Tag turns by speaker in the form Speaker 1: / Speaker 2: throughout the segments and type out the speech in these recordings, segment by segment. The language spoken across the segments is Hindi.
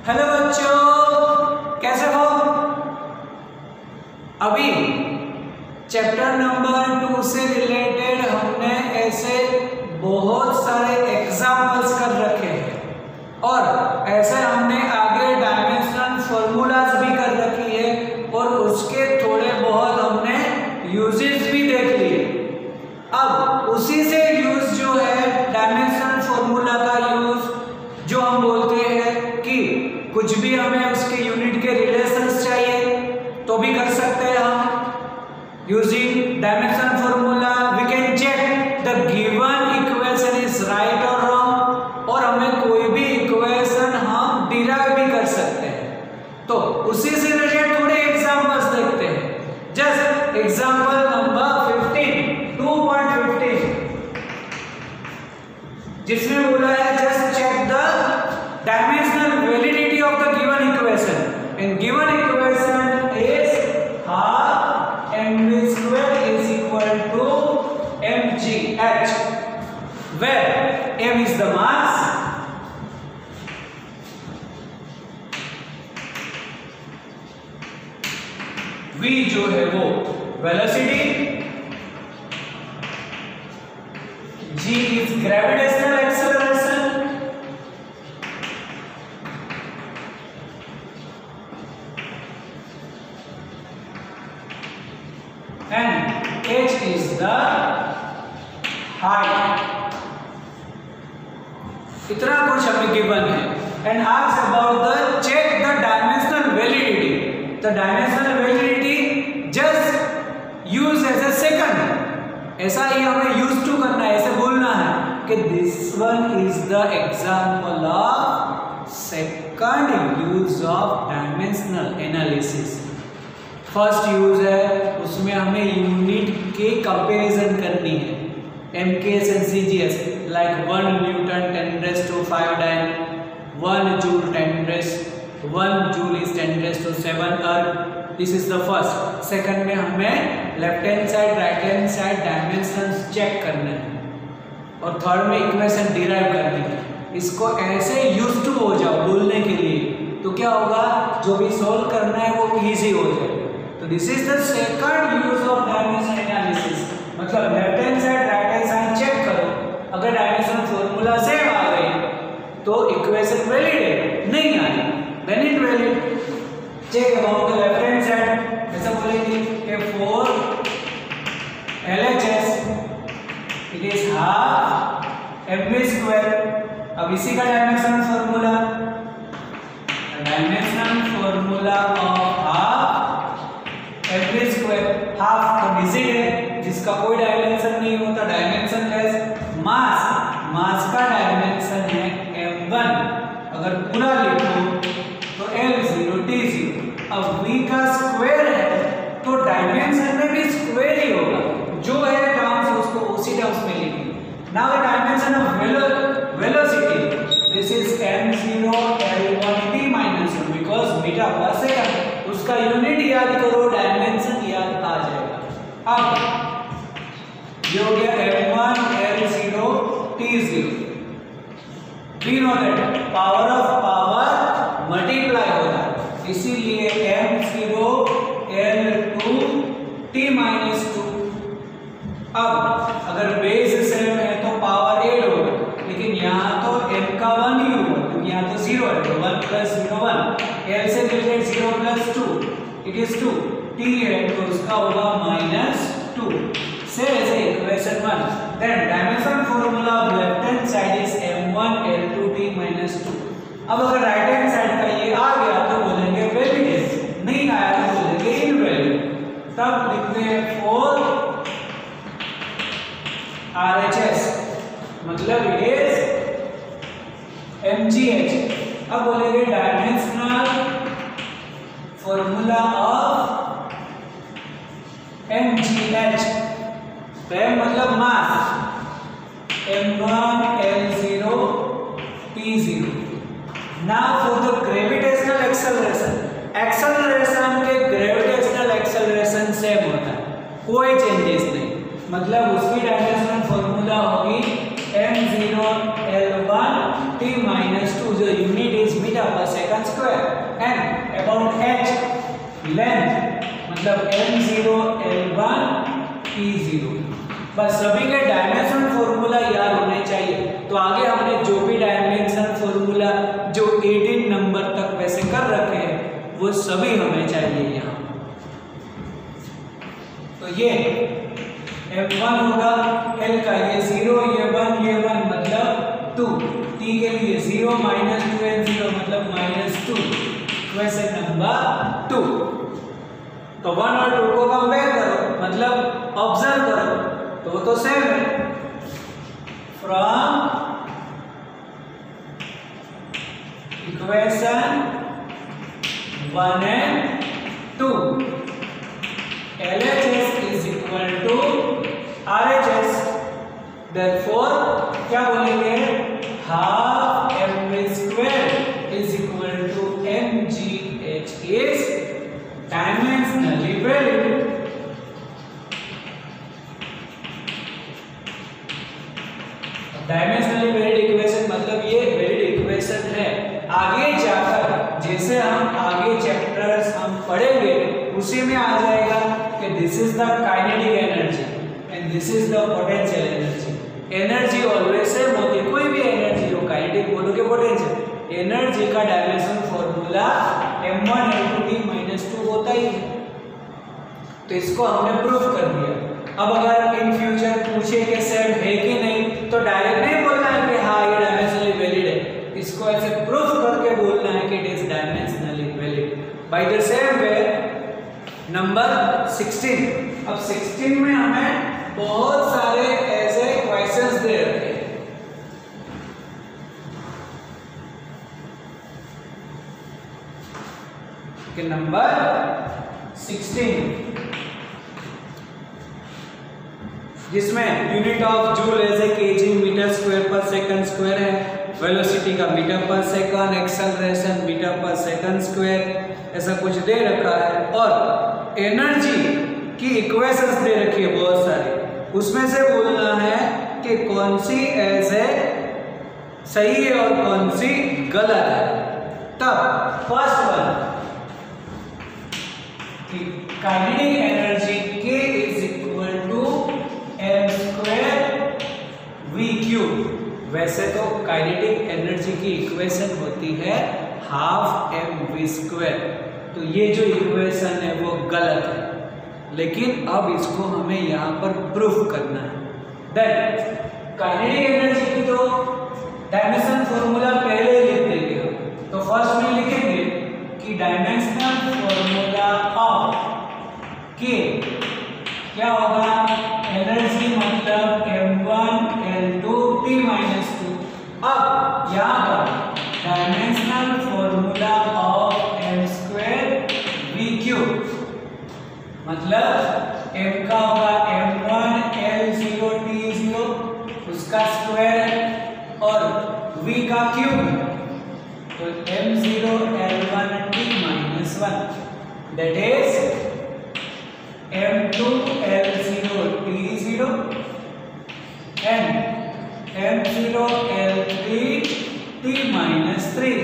Speaker 1: हेलो बच्चों, कैसे हो? अभी चैप्टर नंबर 2 से रिलेटेड हमने ऐसे बहुत सारे एग्जाम्पल्स कर रखे हैं और ऐसे हमने आगे डायमेंशनल फॉर्मूलाज भी कर रखी है और उसके थोड़े बहुत हमने यूजेस भी देख लिए। अब उसी से यूज जो है डायमेंशनल फॉर्मूला का यूज जो हम बोलते हैं कि कुछ भी हमें उसके यूनिट के रिलेशंस चाहिए तो भी कर सकते हैं हम using dimensional formula. We can check the given equation is right और रॉन्ग, और हमें कोई भी इक्वेशन हम डिराइव भी कर सकते हैं। तो उसी से रिलेटेड थोड़े एग्जांपल्स देखते हैं। जस्ट एग्जांपल नंबर 2.15 जिसमें बोला है just check the dimensional validity of the given equation, and given equation is half mv square is equal to mgh, where m is the mass, v जो है वो velocity, g is gravitational acceleration, and h is the height। इतना कुछ हमें गिवन है and ask about the check the dimensional validity। the dimensional validity just use as a second, ऐसा ही हमें use to करना है, ऐसे बोलना है कि this one is the example of second use of dimensional analysis। First use है उसमें हमें यूनिट के कंपैरिजन करनी है, MKS and CGS, like 1 newton 10⁵ dyne, 1 joule is 10⁷ erg. This is the first. Second में हमें left hand side right hand side dimensions check करना है और थर्ड में इक्वेशन डिराइव करनी है। इसको ऐसे यूज टू हो जाओ बोलने के लिए तो क्या होगा, जो भी सॉल्व करना है वो इजी हो जाए। तो this is the second use of dimension analysis, मतलब left hand side right hand side check करो, अगर डायमेंशन फॉर्मूला सेम आ गई तो इक्वेशन वैलिड है, नहीं आई then it valid. Check about the left hand side, ऐसा बोलेंगे कि 4 LHS it is half mv square. अब इसी का dimension formula, dimension formula of half mv square, half तो डिजिट है जिसका कोई डायमेंशन नहीं होता, डायमेंशन लेस। मास का डायमेंशन है m1, अगर पूरा लिखो तो L0 T0। अब v का स्क्वायर है तो डायमेंशन में भी स्क्वायर ही होगा, जो है टर्म्स उसको उसी टर्म्स में लिखेंगे। Now the dimension of velocity, this is m0 L1 t - 1 because metre per second, उसका यूनिट याद करो, डायमेंशन याद आ जाएगा। अब ये हो गया m1 L0 T0। We know that power of power multiply होता है, इसीलिए m0 L2 t - 2। अब अगर बेस सेम है तो पावर 8 होगा, लेकिन यहाँ तो m का 1 ही होगा क्योंकि यहाँ तो 0 है, तो 1 + 0 1, l से रिलेटेड 0 + 2 इट इज 2, t है तो उसका होगा -2। से ऐसे equation 1, then dimension formula of left hand side is m1 L2 t - 2। अब अगर राइट हैंड साइड का ये आ गया तो बोलेंगे वैलिड, नहीं आया तो बोलेंगे इनवैलिड। तब लिखते हैं 4 RHS, मतलब इट इज mgh। अब बोलेंगे dimensional formula of mgh, m मतलब मास, m1 L0 T0। Now for the gravitational acceleration, acceleration के ग्रेविटेशनल एक्सेलरेशन सेम होता है, कोई चेंजेस नहीं, मतलब उसकी डायमेंशनल फॉर्मूला होगी m0 L1 t - 2, जो unit is metre metre per second square. And about h length मतलब m0 l1 t0। बस सभी के डायमेंशन फॉर्मूला याद होने चाहिए। तो आगे हमने जो भी डायमेंशन फॉर्मूला जो 18 नंबर तक वैसे कर रखे हैं वो सभी हमें चाहिए यहाँ। तो ये m1 होगा l का, ये 0 ये 1 मतलब 2, t के लिए 0 - 2n0 मतलब -2, क्वेश्चन नंबर 2। तो 1 और 2 को कंपेयर करो मतलब ऑब्जर्व करो तो वो तो सेम है। From equation 1 and 2 LHS is equal to RHS, therefore क्या बोलेंगे, half mv square is equal to mgh is dimensionally valid। Dimensionally valid equation मतलब ये वैलिड इक्वेशन है। आगे जाकर जैसे हम आगे चैप्टर्स हम पढ़ेंगे उसी में आ जाएगा कि this is the kinetic energy and this is the potential energy. Energy always same होती है, कोई भी एनर्जी हो, काइनेटिक बोलो के पोटेंशियल, एनर्जी का dimension formula m1 l2 t - 2 होता ही है। तो इसको हमने प्रूफ कर दिया। अब अगर इन फ्यूचर पूछे कि सेम है कि नहीं तो डायरेक्ट नहीं बोलना है कि हाँ ये डायमेंशनली वैलिड है, इसको ऐसे प्रूफ करके बोलना है कि it is dimensionally valid. By the same way number 16। अब 16 में हमें बहुत सारे ऐसे क्वेश्चंस दे रखे हैं कि नंबर 16 जिसमें unit of joule as a KG metre square per second square है, वेलोसिटी का metre per second, acceleration metre per second square, ऐसा कुछ दे रखा है। और एनर्जी की इक्वेशंस दे रखी है बहुत सारी, उसमें से बोलना है कि कौन सी ऐसे सही है और कौन सी गलत है। तब फर्स्ट वन कि kinetic energy K is equal to m² v³ वैसे तो काइनेटिक एनर्जी की इक्वेशन होती है हाफ mv²। तो ये जो इक्वेशन है वो गलत है, लेकिन अब इसको हमें यहाँ पर प्रूफ करना है। देन काइनेटिक एनर्जी की तो डायमेंशन फॉर्मूला पहले ही लिख देंगे। तो फर्स्ट में लिखेंगे कि डायमेंशनल फॉर्मूला ऑफ K क्या होगा, एनर्जी मतलब m1 l2 t - 2। अब यहाँ पर dimensional formula of m² v³ मतलब m का होगा m1 l0 t0 उसका स्क्वायर और v का क्यूब, तो m0 l1 t - 1 that is m2 l0 t0 and m0 l3 t - 3,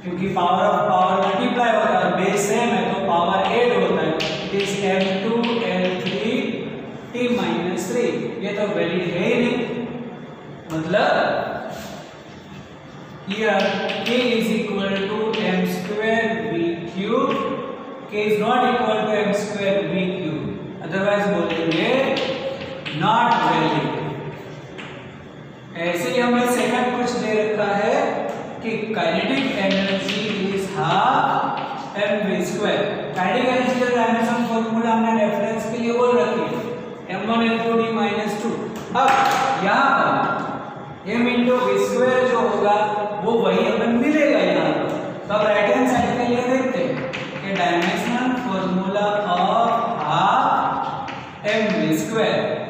Speaker 1: क्योंकि पावर ऑफ पावर मल्टीप्लाई होता है, बेस सेम है तो पावर ऐड होता है। It is m2 l3 t - 3। ये तो वैलिड है ही नहीं, मतलब here K is equal to m² v³ K is not equal to m² v³, otherwise बोलेंगे नॉट वैलिड। ऐसे ही हमें सेकंड कुछ दे रखा है कि kinetic energy is half mv²। Kinetic energy का डायमेंशन फॉर्मूला हमने रेफरेंस के लिए बोल रखी है m1 l2 t - 2। अब यहाँ पर m × v² जो होगा वो वही हमें मिलेगा यहाँ पर। तो अब राइट हैंड साइड के लिए देखते हैं कि dimensional formula of half mv²।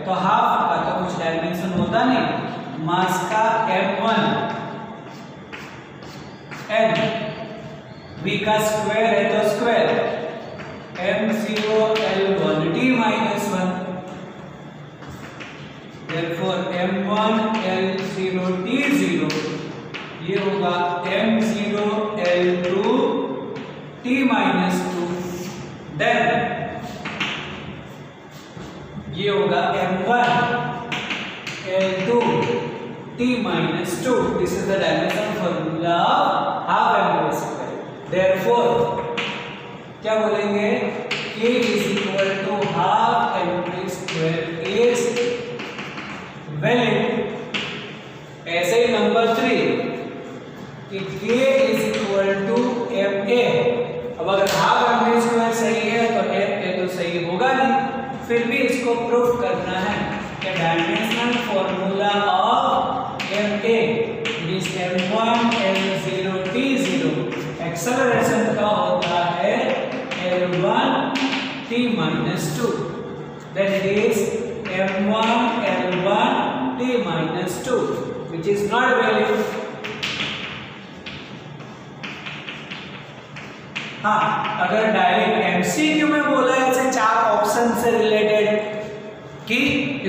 Speaker 1: तो हाफ का तो कुछ डायमेंशन होता नहीं, मास का m1 n v का स्क्वायर है तो square m0 l1 t - 1 therefore m1 l0 t0 ये ये होगा m0 L2 t minus 2, then ये होगा m1 L2 t minus 2. This is the dimension formula of half mv square. Therefore क्या बोलेंगे, k is equal to half mv square is valid. ऐसे ही नंबर 3 कि k is equal to ma. अब अगर हाफ mv स्क्वायर सही है तो ma तो सही होगा नहीं, फिर भी इसको प्रूफ करना है कि dimensional formula of ma is m1 L0 t0, acceleration का होता है L1 t minus 2, then it is m1 L1 t minus 2, which is not valid. हाँ, अगर डायरेक्ट एमसीक्यू में बोला है ऐसे 4 ऑप्शन से रिलेटेड कि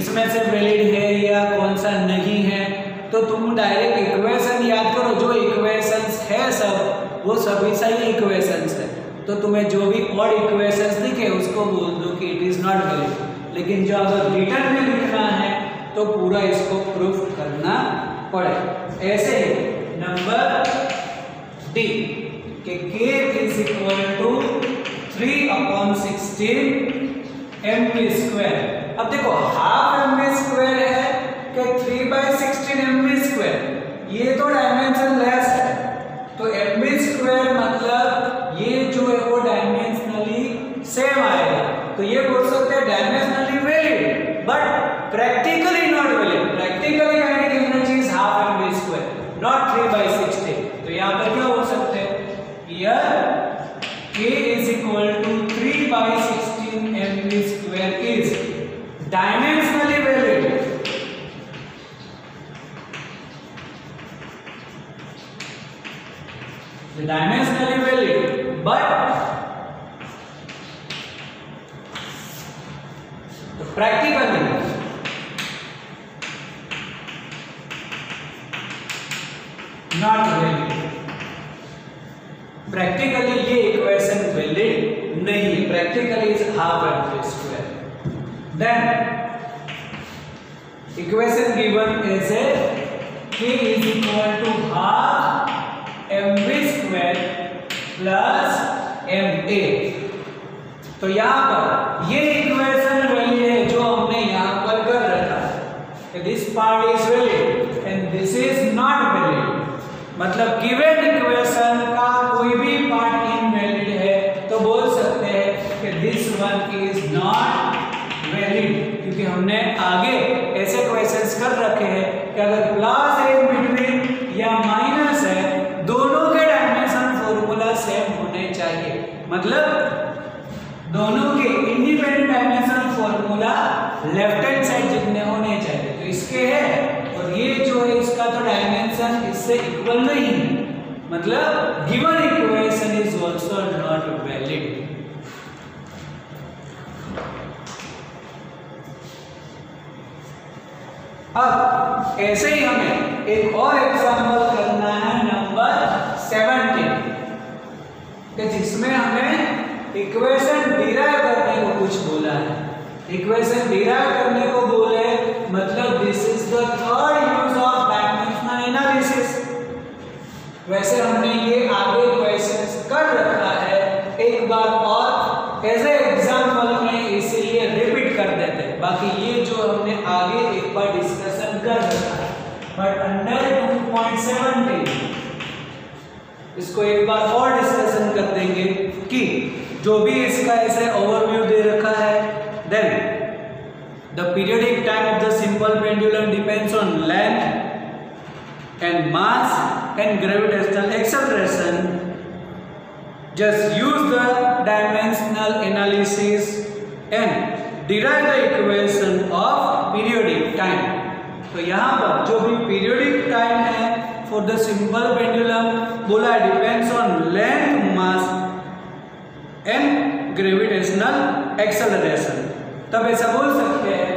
Speaker 1: इसमें से वैलिड है या कौन सा नहीं है, तो तुम डायरेक्ट इक्वेशन याद करो, जो इक्वेशंस है सब वो सभी सही इक्वेशंस है, तो तुम्हें जो भी ऑड इक्वेशंस दिखे उसको बोल दो कि इट इज नॉट वैलिड। लेकिन जो अगर रिटर्न में लिखना है तो पूरा इसको प्रूफ करना पड़े। ऐसे ही नंबर डी कि k is equal to 3/16 mv square. अब देखो हाफ mv स्क्वायर है कि 3/16 mv स्क्वायर, ये तो डायमेंशन लेस है, तो mv स्क्वायर मतलब ये जो है वो डायमेंशनली सेम आएगा, तो ये बोल सकते हैं dimensionally valid but practically not valid. Practically यानी कि गिवन चीज हाफ mv स्क्वायर नॉट 3/16, तो यहाँ पर क्या बोल सकते हैं, here k is equal to 3/16 mv square is dimensionally valid. The dimensionally valid, but practically not valid. Practically ये इक्वेशन वैलिड नहीं है, practically is half mv square. Then equation given is a k is equal to half mv square plus ma। तो यहाँ पर ये इक्वेशन वैलिड है जो हमने यहाँ पर कर रखा है, this part is valid and this is not valid, मतलब गिवन इक्वेशन का कोई भी पार्ट इनवैलिड है तो बोल सकते हैं कि this one is not valid, क्योंकि हमने आगे ऐसे क्वेश्चंस कर रखे हैं कि अगर प्लस है बिटवीन या माइनस है, दोनों के डायमेंशन फॉर्मूला सेम होने चाहिए, मतलब दोनों के independent dimension formula left hand side जितने होने चाहिए, तो इसके है और ये जो है इसका तो डायमेंशन इससे इक्वल नहीं है, मतलब given equation is also not valid. अब ऐसे ही हमें एक और एग्जांपल करना है नंबर 17 कि जिसमें हमें इक्वेशन डिराइव करने को कुछ बोला है। इक्वेशन डिराइव करने को बोले मतलब this is the third use of dimensional analysis. वैसे हमने ये आगे क्वेश्चंस कर रखा है, एक बार और एज ए एग्जांपल में इसीलिए रिपीट कर देते हैं, बाकी ये जो हमने आगे एक बार डिस्कशन कर रखा है, बट अंडर 2.17 इसको एक बार और डिस्कशन कर देंगे कि जो भी इसका ऐसे ओवरव्यू दे रखा है, then the periodic time of the simple pendulum depends on length and mass and gravitational acceleration. Just use the dimensional analysis and derive the equation of periodic time. तो यहाँ पर जो भी periodic time है for the simple pendulum बोला है depends on length, mass and gravitational acceleration. तब ऐसा बोल सकते हैं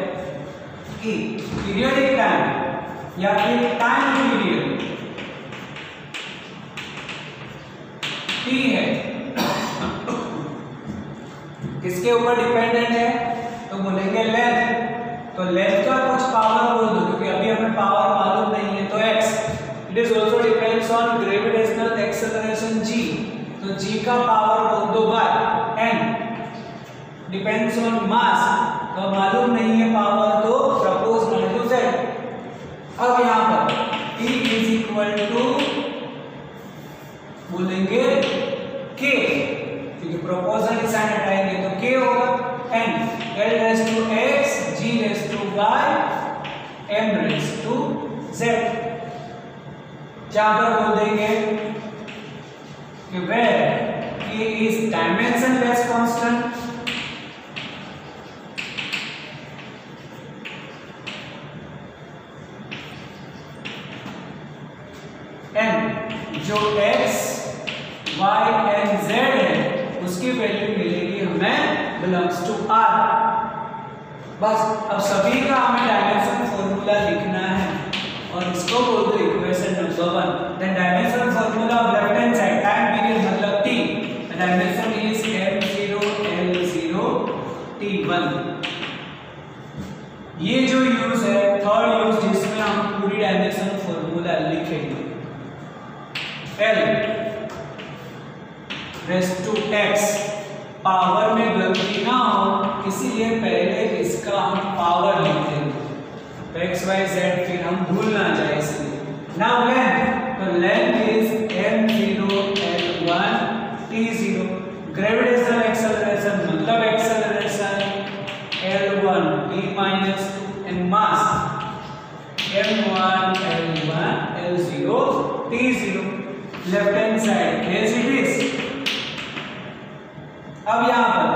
Speaker 1: कि पीरियडिक टाइम या फिर टाइम पीरियड टी है किसके ऊपर डिपेंडेंट है, तो बोलेंगे लेंथ। तो लेंथ का कुछ पावर बोल दो, क्योंकि अभी हमें पावर मालूम नहीं है, तो x। It is also depends on gravitational acceleration g, तो g का पावर बोल दो y। n डिपेंड्स ऑन मास, तो मालूम नहीं है पावर, तो प्रोपोर्शनल टू z। अब यहाँ पर E इज इक्वल टू बोलेंगे k, क्योंकि प्रोपोर्शनल साइन हटाएंगे तो k होगा। n l raise to x g raise to y m raise to z। जहां पर बोल देंगे कि where k is dimensionless constant, n जो x y and z है उसकी वैल्यू मिलेगी हमें बिलोंग्स टू r। बस अब सभी का हमें डायमेंशन फॉर्मूला लिखना है और इसको बोल दो equation number 1। Then dimension formula of left hand side time period मतलब t, the dimension is m0 l0 t1। ये जो यूज है थर्ड यूज जिसमें हम पूरी डायमेंशन फॉर्मूला लिखेंगे। l raise to x, power में गलती ना हो इसीलिए पहले इसका हम पावर लिखते हैं, तो x y z फिर हम भूल ना जाए इसलिए। नाउ लेंथ, तो length is m0 l1 t0। Gravitational acceleration मतलब acceleration l1 t minus 2 and mass m1 l1 l0 t0। Left hand side as it is. अब यहाँ पर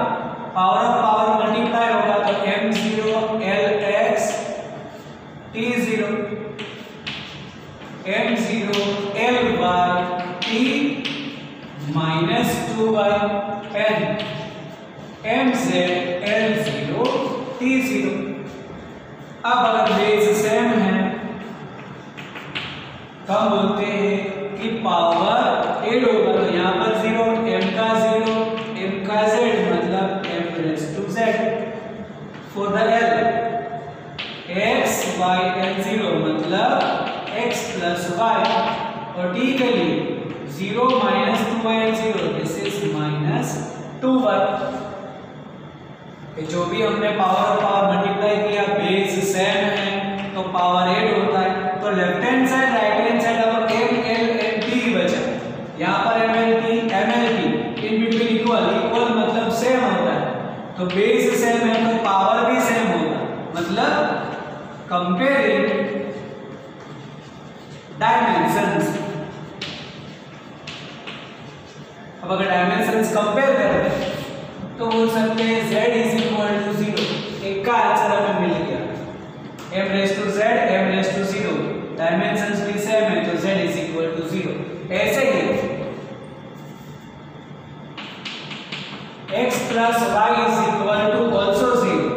Speaker 1: पावर ऑफ पावर मल्टीप्लाई होगा तो m0 lx t0 m0 ly t minus 2y n mz l0 t0। अब अगर बेस सेम है तो हम बोलते हैं कि पावर एड होगा, तो यहाँ पर 0 m का 0 m का z मतलब m raised to z। For the l x y l0 मतलब x plus y, और t के लिए 0 minus 2y l0 this is minus 2y। जो भी हमने पावर मल्टीप्लाई किया बेस सेम है तो पावर एड होता है। तो left hand side right hand side अब m l n t बचा, यहाँ पर m l t in between equal मतलब सेम होता है, तो बेस सेम है तो पावर भी सेम होगा, मतलब कंपेयरिंग डायमेंशंस। अब अगर डायमेंशंस कंपेयर करें तो बोल सकते हैं z इज इक्वल टू 0। एक का आंसर हमें मिल गया, m raise to z m raise to 0, dimensions भी सेम है तो z इज इक्वल टू 0। ऐसे ही x plus y is equal to also 0।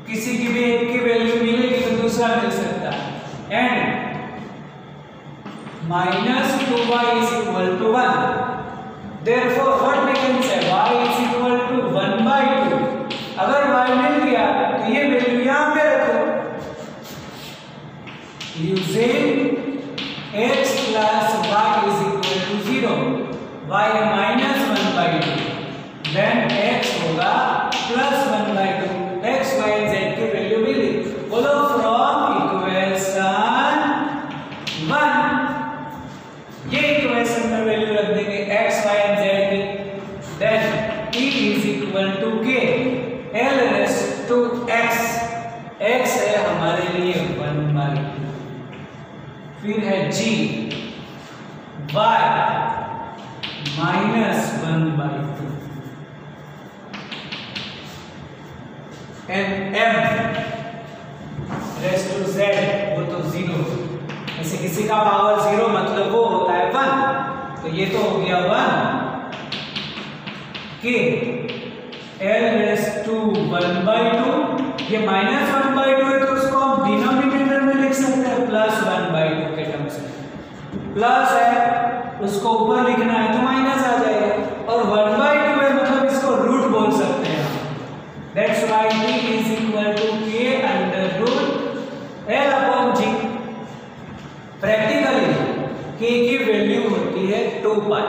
Speaker 1: किसी की भी एक की वैल्यू मिलेगी तो दूसरा मिल सकता है। And minus 2y is equal to 1। Therefore, what we can say y is equal to 1/2। अगर y मिल गया तो ये वैल्यू यहाँ पे रखो। Using x plus y is equal to 0, y है minus 1/2, then x होगा plus 1/2। x y z की वैल्यू मिली, बोलो from इक्वेशन 1 ये इक्वेशन में वैल्यू रख देंगे x y and z की। then t is equal to k l raised to x, x है हमारे लिए 1/2, फिर है g y minus 1/2 and m raised to z वो तो 0। ऐसे किसी का पावर 0 मतलब वो होता है 1, तो ये तो हो गया 1 k l raised to 1/2। ये minus 1/2 है तो उसको हम डिनोमिनेटर में लिख सकते हैं प्लस 1/2 के टर्म्स में। प्लस है उसको ऊपर लिखना है तो माइनस आ जाएगा, और 1/2 है मतलब इसको रूट बोल सकते हैं हम। That's why t is equal to k under root l upon g। Practically k की वैल्यू होती है 2 पाई।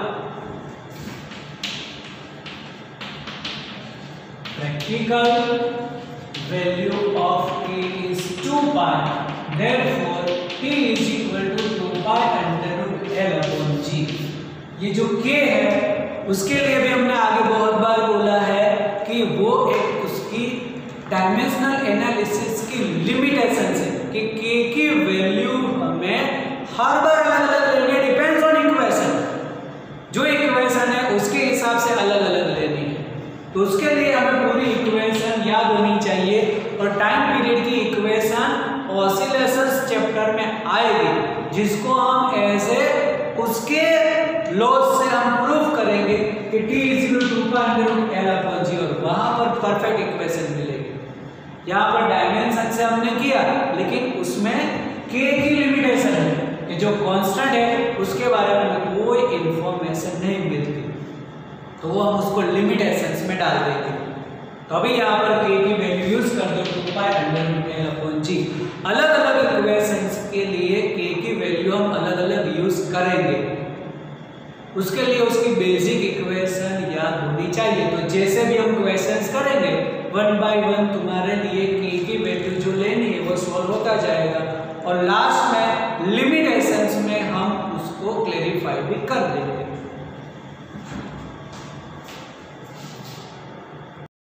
Speaker 1: Practical value of k is 2 pi. Therefore, t is equal to 2 pi under root L upon G. ये जो k है उसके लिए भी हमने आगे बहुत बार बोला है कि वो एक उसकी डायमेंशनल एनालिसिस की लिमिटेशन है कि k की वैल्यू हमें हर बार अलग अलग लेनी है, डिपेंड्स ऑन इक्वेशन। जो इक्वेशन है उसके हिसाब से अलग अलग लेनी है, तो उसके लिए हमें पूरी इक्वेशन याद होनी चाहिए। और टाइम पीरियड की इक्वेशन ऑसिलेशंस चैप्टर में आएगी, जिसको हम ऐसे उसके लॉज से हम प्रूव करेंगे कि t is equal to 2 pi under root L upon G, और वहां पर परफेक्ट इक्वेशन मिलेगी। यहाँ पर डायमेंशन से हमने किया, लेकिन उसमें k की लिमिटेशन है कि जो कांस्टेंट है उसके बारे में कोई इंफॉर्मेशन नहीं मिलती, तो वो हम उसको लिमिटेशंस में डाल देंगे। तो अभी यहाँ पर k की वैल्यू यूज कर दो 2 pi under root L upon G। अलग अलग इक्वेशंस के लिए k की वैल्यू हम अलग अलग यूज करेंगे, उसके लिए उसकी बेसिक इक्वेशन याद होनी चाहिए। तो जैसे भी हम क्वेश्चंस करेंगे 1 बाय 1 तुम्हारे लिए k की वैल्यू जो लेनी है वो सॉल्व होता जाएगा, और लास्ट में